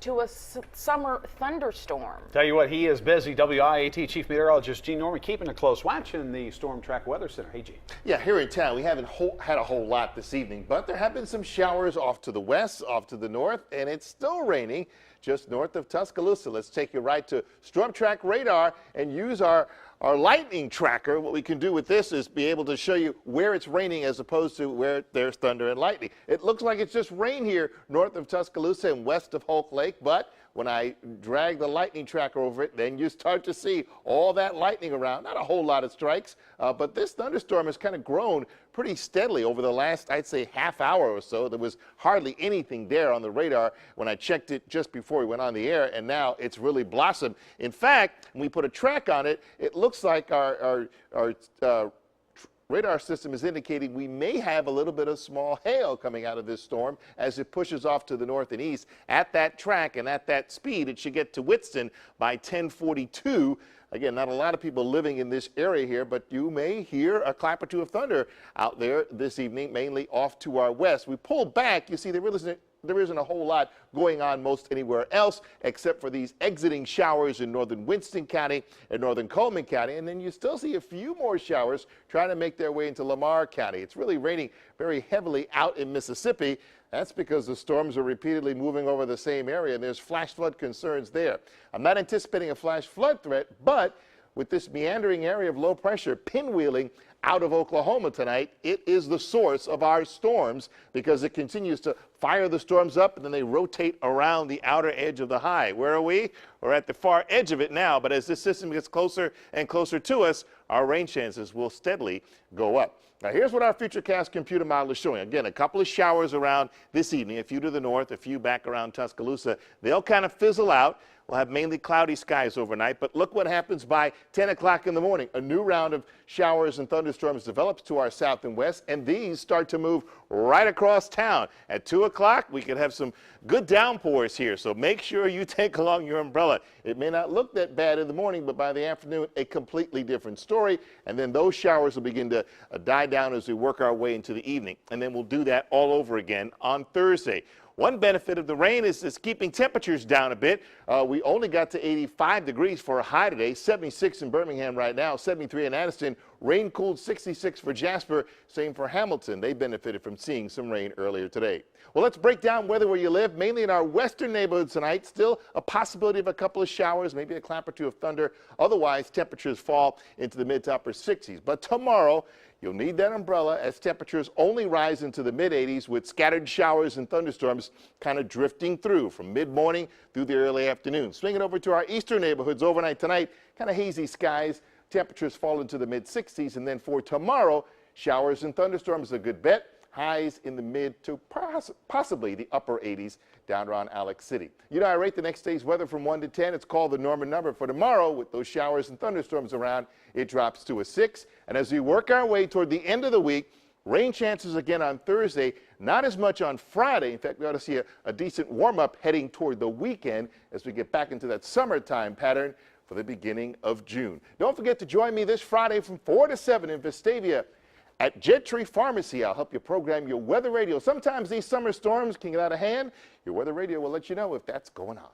to a summer thunderstorm. Tell you what, he is busy. WIAT Chief Meteorologist Gene Norman keeping a close watch in the Storm Track Weather Center. Hey, Gene. Yeah, here in town, we haven't had a whole lot this evening, but there have been some showers off to the west, off to the north, and it's still raining just north of Tuscaloosa. Let's take you right to Storm Track Radar and use our lightning tracker. What we can do with this is be able to show you where it's raining as opposed to where there's thunder and lightning. It looks like it's just rain here north of Tuscaloosa and west of Hulk Lake, but when I drag the lightning tracker over it, then you start to see all that lightning around. Not a whole lot of strikes, but this thunderstorm has kind of grown pretty steadily over the last, I'd say, half hour or so. There was hardly anything there on the radar when I checked it just before we went on the air, and now it's really blossomed. In fact, when we put a track on it, it looks like our radar system is indicating we may have a little bit of small hail coming out of this storm as it pushes off to the north and east. At that track and at that speed, it should get to Witston by 1042. Again, not a lot of people living in this area here, but you may hear a clap or two of thunder out there this evening, mainly off to our west. We pull back, you see there isn't a whole lot going on most anywhere else except for these exiting showers in northern Winston County and northern Coleman County, and then you still see a few more showers trying to make their way into Lamar County. It's really raining very heavily out in Mississippi. That's because the storms are repeatedly moving over the same area, and there's flash flood concerns there. I'm not anticipating a flash flood threat, but with this meandering area of low pressure pinwheeling out of Oklahoma tonight, it is the source of our storms because it continues to fire the storms up and then they rotate around the outer edge of the high. Where are we? We're at the far edge of it now, but as this system gets closer and closer to us, our rain chances will steadily go up. Now here's what our Futurecast computer model is showing. Again, a couple of showers around this evening, a few to the north, a few back around Tuscaloosa. They'll kind of fizzle out. We'll have mainly cloudy skies overnight, but look what happens by 10 o'clock in the morning. A new round of showers and thunderstorms develops to our south and west, and these start to move right across town. At 2 o'clock, we could have some good downpours here, so make sure you take along your umbrella. It may not look that bad in the morning, but by the afternoon, a completely different story, and then those showers will begin to die down as we work our way into the evening, and then we'll do that all over again on Thursday. One benefit of the rain is keeping temperatures down a bit. We only got to 85 degrees for a high today, 76 in Birmingham right now, 73 in Addison. Rain cooled 66 for Jasper, same for Hamilton. They benefited from seeing some rain earlier today. Well, let's break down weather where you live, mainly in our western neighborhoods tonight. Still a possibility of a couple of showers, maybe a clap or two of thunder. Otherwise, temperatures fall into the mid to upper 60s. But tomorrow, you'll need that umbrella as temperatures only rise into the mid-80s with scattered showers and thunderstorms kind of drifting through from mid-morning through the early afternoon. Swinging over to our eastern neighborhoods overnight tonight, kind of hazy skies. Temperatures fall into the mid-60s, and then for tomorrow, showers and thunderstorms a good bet. Highs in the mid to possibly the upper 80s down around Alex City. You know, I rate the next day's weather from 1 to 10. It's called the Norman number. For tomorrow, with those showers and thunderstorms around, it drops to a 6. And as we work our way toward the end of the week, rain chances again on Thursday, not as much on Friday. In fact, we ought to see a decent warm-up heading toward the weekend as we get back into that summertime pattern for the beginning of June. Don't forget to join me this Friday from 4 to 7 in Vestavia at Gentry Pharmacy. I'll help you program your weather radio. Sometimes these summer storms can get out of hand. Your weather radio will let you know if that's going on.